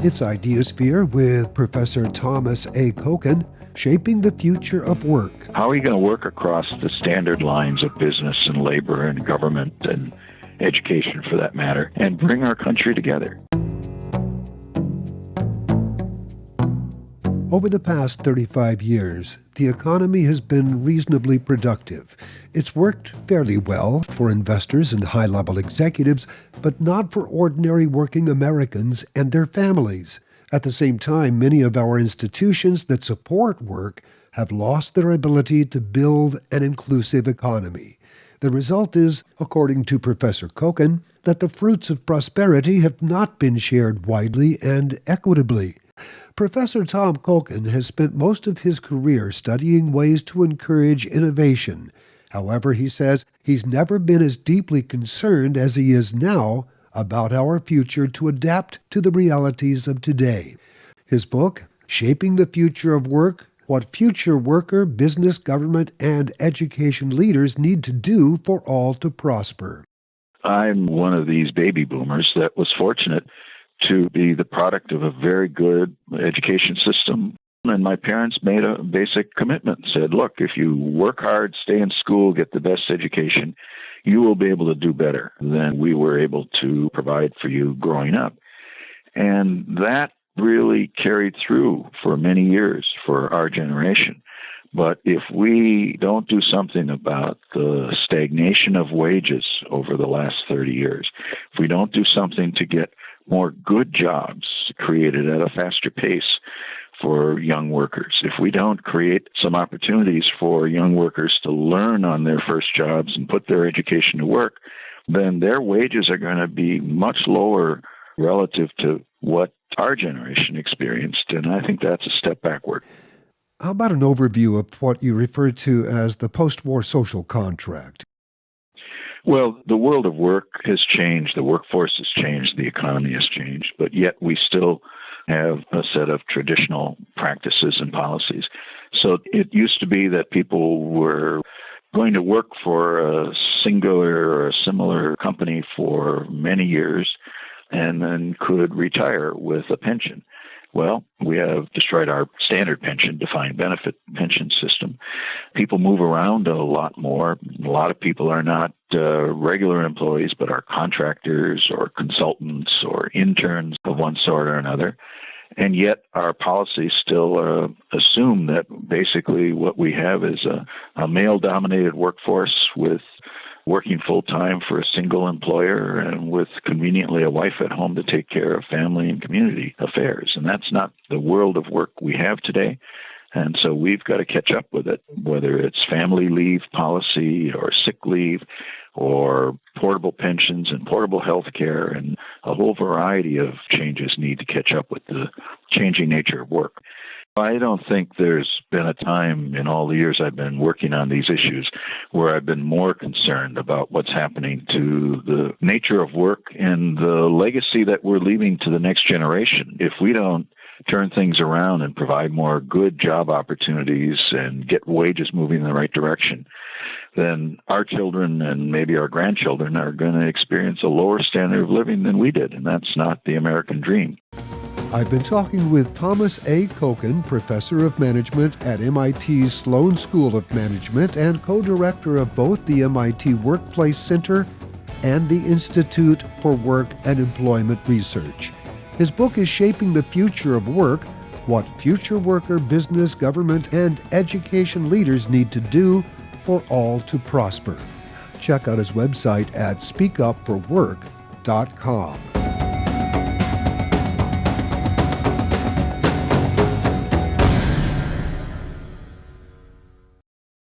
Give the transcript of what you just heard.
It's Ideasphere with Professor Thomas A. Kochan, shaping the future of work. How are you going to work across the standard lines of business and labor and government and education, for that matter, and bring our country together? Over the past 35 years, the economy has been reasonably productive. It's worked fairly well for investors and high-level executives, but not for ordinary working Americans and their families. At the same time, many of our institutions that support work have lost their ability to build an inclusive economy. The result is, according to Professor Kochan, that the fruits of prosperity have not been shared widely and equitably. Professor Tom Kochan has spent most of his career studying ways to encourage innovation. However, he says he's never been as deeply concerned as he is now about our future to adapt to the realities of today. His book, Shaping the Future of Work: What Future Worker, Business, Government, and Education Leaders Need to Do for All to Prosper. I'm one of these baby boomers that was fortunate to be the product of a very good education system. And my parents made a basic commitment, said, look, if you work hard, stay in school, get the best education, you will be able to do better than we were able to provide for you growing up. And that really carried through for many years for our generation. But if we don't do something about the stagnation of wages over the last 30 years, if we don't do something to get more good jobs created at a faster pace for young workers, if we don't create some opportunities for young workers to learn on their first jobs and put their education to work, then their wages are going to be much lower relative to what our generation experienced. And I think that's a step backward. How about an overview of what you refer to as the post-war social contract? Well, the world of work has changed, the workforce has changed, the economy has changed, but yet we still have a set of traditional practices and policies. So it used to be that people were going to work for a singular or a similar company for many years and then could retire with a pension. Well, we have destroyed our standard pension, defined benefit pension system. People move around a lot more. A lot of people are not regular employees, but are contractors or consultants or interns of one sort or another. And yet our policies still assume that basically what we have is a male-dominated workforce with working full-time for a single employer and with conveniently a wife at home to take care of family and community affairs. And that's not the world of work we have today. And so we've got to catch up with it, whether it's family leave policy or sick leave or portable pensions and portable health care, and a whole variety of changes need to catch up with the changing nature of work. I don't think there's been a time in all the years I've been working on these issues where I've been more concerned about what's happening to the nature of work and the legacy that we're leaving to the next generation. If we don't turn things around and provide more good job opportunities and get wages moving in the right direction, then our children and maybe our grandchildren are going to experience a lower standard of living than we did, and that's not the American dream. I've been talking with Thomas A. Kochan, Professor of Management at MIT's Sloan School of Management and co-director of both the MIT Workplace Center and the Institute for Work and Employment Research. His book is Shaping the Future of Work: What Future Worker, Business, Government, and Education Leaders Need to Do for All to Prosper. Check out his website at speakupforwork.com.